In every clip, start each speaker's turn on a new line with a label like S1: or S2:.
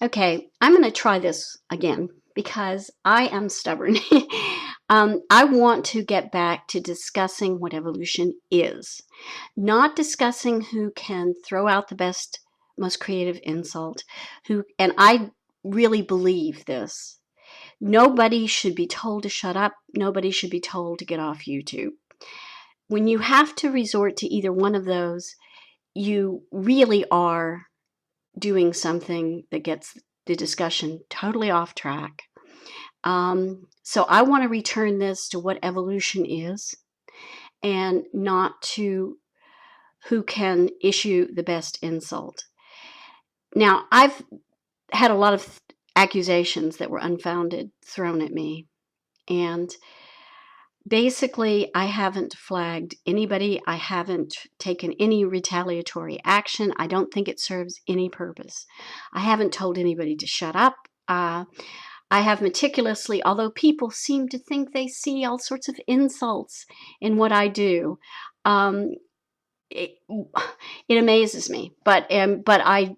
S1: Okay, I'm going to try this again because I am stubborn. I want to get back to discussing what evolution is, not discussing who can throw out the best, most creative insult. And I really believe this. Nobody should be told to shut up. Nobody should be told to get off YouTube. When you have to resort to either one of those, you really are doing something that gets the discussion totally off track. So I want to return this to what evolution is and not to who can issue the best insult. Now, I've had a lot of accusations that were unfounded thrown at me. And basically, I haven't flagged anybody. I haven't taken any retaliatory action. I don't think it serves any purpose. I haven't told anybody to shut up. I have meticulously, although people seem to think they see all sorts of insults in what I do, um, it, it amazes me. But I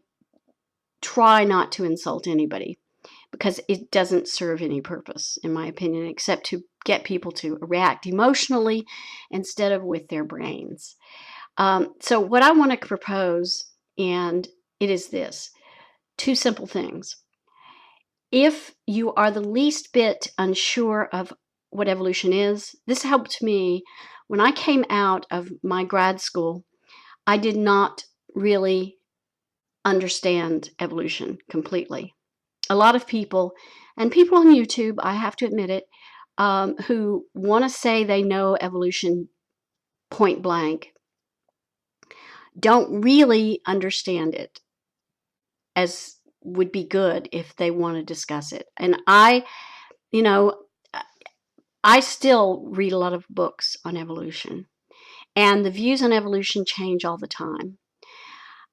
S1: try not to insult anybody because it doesn't serve any purpose, in my opinion, except to get people to react emotionally instead of with their brains. So what I want to propose, and it is this, two simple things. If you are the least bit unsure of what evolution is, this helped me when I came out of my grad school. I did not really understand evolution completely. A lot of people, and people on YouTube, I have to admit it, who want to say they know evolution point blank, don't really understand it as would be good if they want to discuss it. And you know, I still read a lot of books on evolution, and the views on evolution change all the time.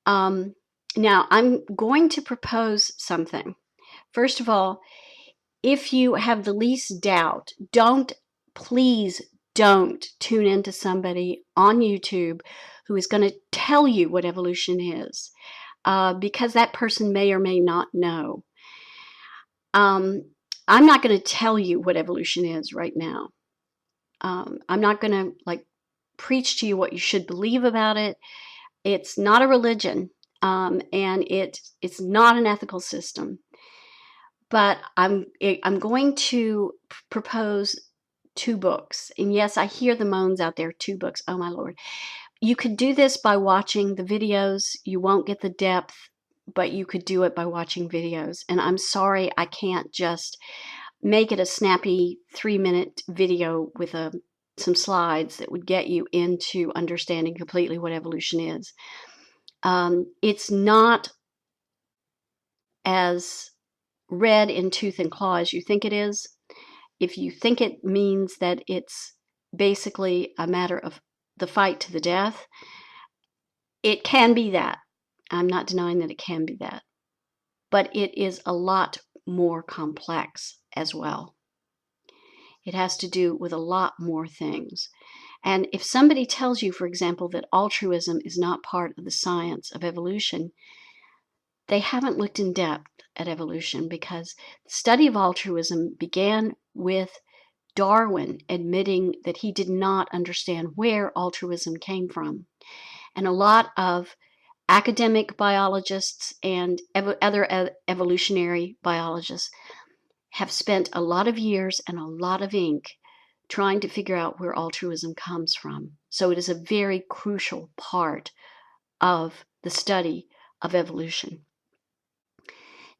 S1: Now, I'm going to propose something. First of all, if you have the least doubt, please don't tune into somebody on YouTube who is going to tell you what evolution is, because that person may or may not know. I'm not going to tell you what evolution is right now. I'm not going to preach to you what you should believe about it. It's not a religion, and it's not an ethical system. But I'm going to propose two books. And yes, I hear the moans out there, two books. Oh my Lord. You could do this by watching the videos. You won't get the depth, but you could do it by watching videos. And I'm sorry, I can't just make it a snappy 3-minute video with some slides that would get you into understanding completely what evolution is. It's not as red in tooth and claw as you think it is. If you think it means that it's basically a matter of the fight to the death, it can be that. I'm not denying that it can be that. But it is a lot more complex as well. It has to do with a lot more things. And if somebody tells you, for example, that altruism is not part of the science of evolution, they haven't looked in depth at evolution, because the study of altruism began with Darwin admitting that he did not understand where altruism came from. And a lot of academic biologists and other evolutionary biologists have spent a lot of years and a lot of ink trying to figure out where altruism comes from. So it is a very crucial part of the study of evolution.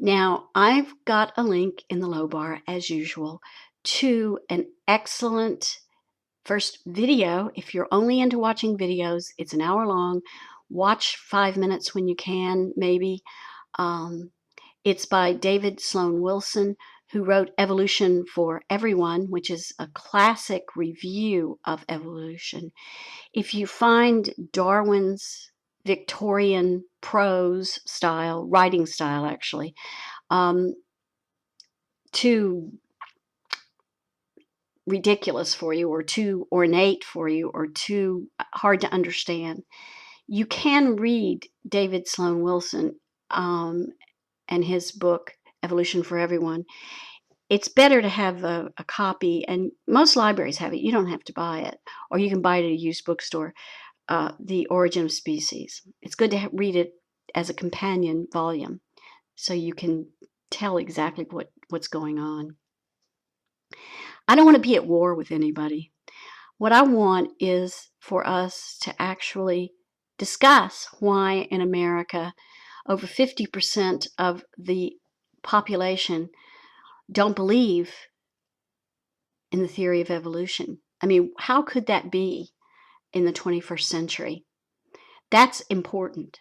S1: Now, I've got a link in the low bar, as usual, to an excellent first video. If you're only into watching videos, it's an hour long. Watch 5 minutes when you can, maybe. It's by David Sloan Wilson, who wrote Evolution for Everyone, which is a classic review of evolution. If you find Darwin's Victorian prose style, writing style actually, too ridiculous for you, or too ornate for you, or too hard to understand, you can read David Sloan Wilson and his book, Evolution for Everyone. It's better to have a copy, and most libraries have it. You don't have to buy it, or you can buy it at a used bookstore. The Origin of Species. It's good to read it as a companion volume so you can tell exactly what's going on. I don't want to be at war with anybody. What I want is for us to actually discuss why in America over 50% of the population don't believe in the theory of evolution. I mean, how could that be in the 21st century? That's important.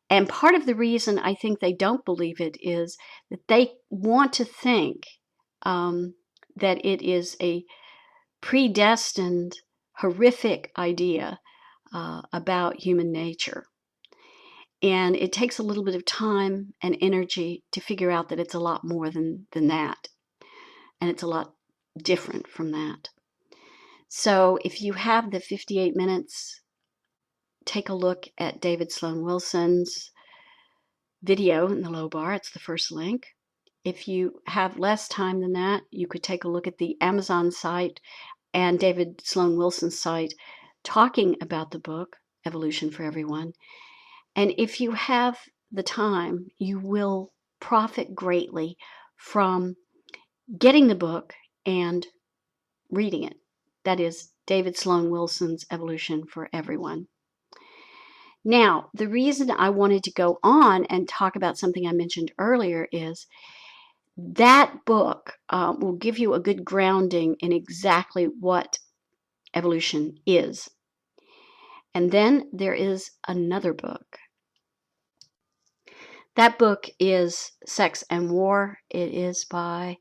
S1: And part of the reason I think they don't believe it is that they want to think that it is a predestined, horrific idea about human nature. And it takes a little bit of time and energy to figure out that it's a lot more than that. And it's a lot different from that. So if you have the 58 minutes, take a look at David Sloan Wilson's video in the low bar. It's the first link. If you have less time than that, you could take a look at the Amazon site and David Sloan Wilson's site talking about the book, Evolution for Everyone. And if you have the time, you will profit greatly from getting the book and reading it. That is David Sloan Wilson's Evolution for Everyone. Now, the reason I wanted to go on and talk about something I mentioned earlier is that book will give you a good grounding in exactly what evolution is. And then there is another book. That book is Sex and War. It is by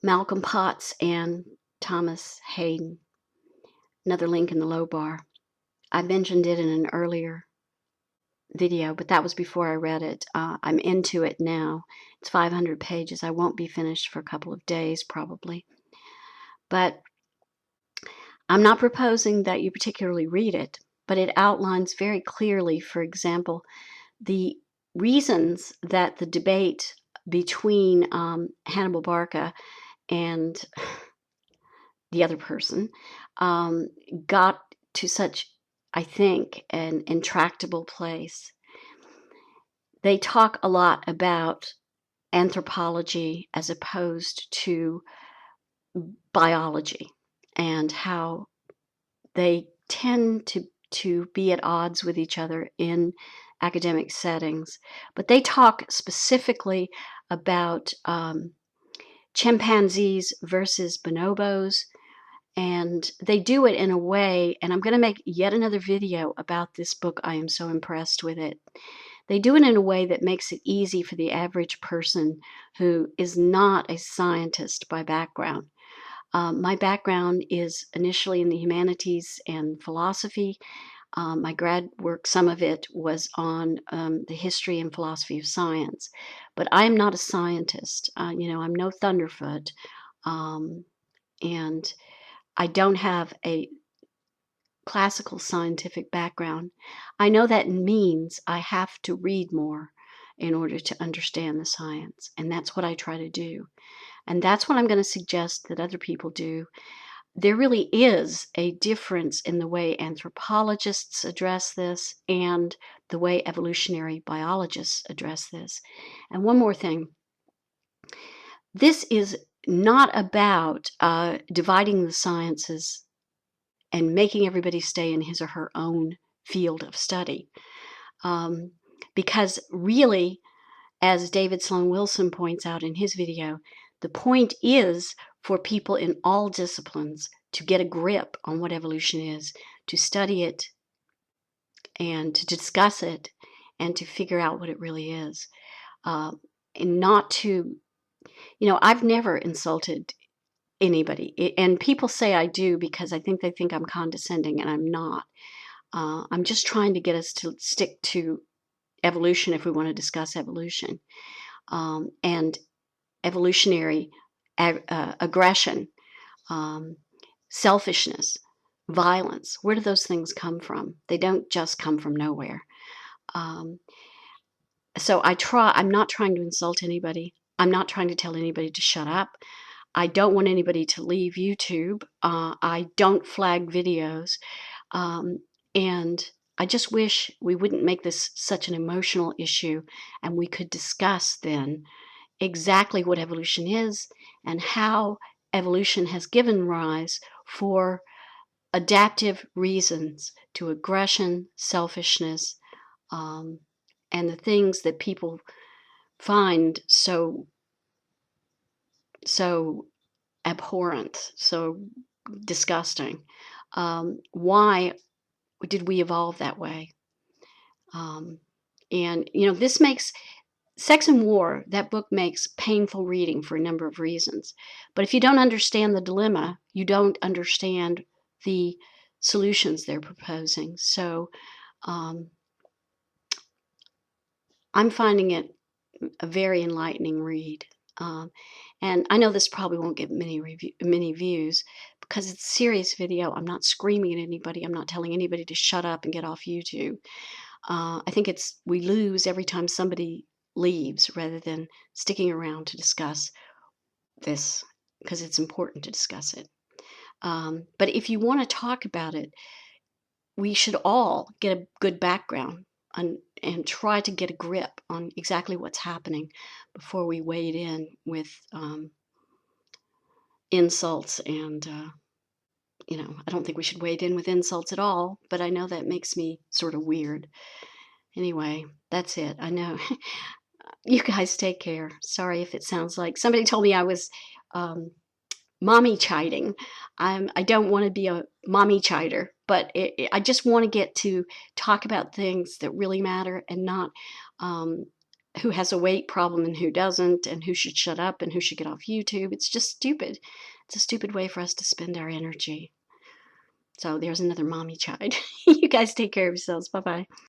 S1: Malcolm Potts and Thomas Hayden. Another link in the low bar. I mentioned it in an earlier video, but that was before I read it. I'm into it now. It's 500 pages. I won't be finished for a couple of days probably. But I'm not proposing that you particularly read it, but it outlines very clearly, for example, the reasons that the debate between Hannibal Barca and the other person got to such, I think, an intractable place. They talk a lot about anthropology as opposed to biology and how they tend to be at odds with each other in academic settings. But they talk specifically about chimpanzees versus bonobos, and they do it in a way, and I'm going to make yet another video about this book. I am so impressed with it. They do it in a way that makes it easy for the average person who is not a scientist by background. My background is initially in the humanities and philosophy. My grad work, some of it was on the history and philosophy of science. But I am not a scientist. I'm no Thunderfoot. And I don't have a classical scientific background. I know that means I have to read more in order to understand the science. And that's what I try to do. And that's what I'm going to suggest that other people do. There really is a difference in the way anthropologists address this and the way evolutionary biologists address this. And one more thing. This is not about dividing the sciences and making everybody stay in his or her own field of study. Because really, as David Sloan Wilson points out in his video, the point is for people in all disciplines to get a grip on what evolution is, to study it and to discuss it and to figure out what it really is. And not to, I've never insulted anybody. And people say I do because I think they think I'm condescending, and I'm not. I'm just trying to get us to stick to evolution if we want to discuss evolution. And evolutionary aggression, selfishness, violence. Where do those things come from? They don't just come from nowhere. So I'm not trying to insult anybody. I'm not trying to tell anybody to shut up. I don't want anybody to leave YouTube. I don't flag videos. Um, and I just wish we wouldn't make this such an emotional issue and we could discuss then exactly what evolution is and how evolution has given rise for adaptive reasons to aggression, selfishness, um, and the things that people find so abhorrent, so disgusting. Why did we evolve that way? Um, and this makes Sex and War, that book makes painful reading for a number of reasons. But if you don't understand the dilemma, you don't understand the solutions they're proposing. So um, I'm finding it a very enlightening read. Um, and I know this probably won't get many views because it's a serious video. I'm not screaming at anybody. I'm not telling anybody to shut up and get off YouTube. I think we lose every time somebody leaves rather than sticking around to discuss this because it's important to discuss it. But if you want to talk about it, we should all get a good background and try to get a grip on exactly what's happening before we wade in with insults. And, I don't think we should wade in with insults at all, but I know that makes me sort of weird. Anyway, that's it. I know. You guys take care. Sorry if it sounds like somebody told me I was um, mommy chiding. I don't want to be a mommy chider, but I just want to get to talk about things that really matter and not who has a weight problem and who doesn't, and who should shut up and who should get off YouTube. It's just stupid. It's a stupid way for us to spend our energy. So there's another mommy chide. You guys take care of yourselves. Bye bye.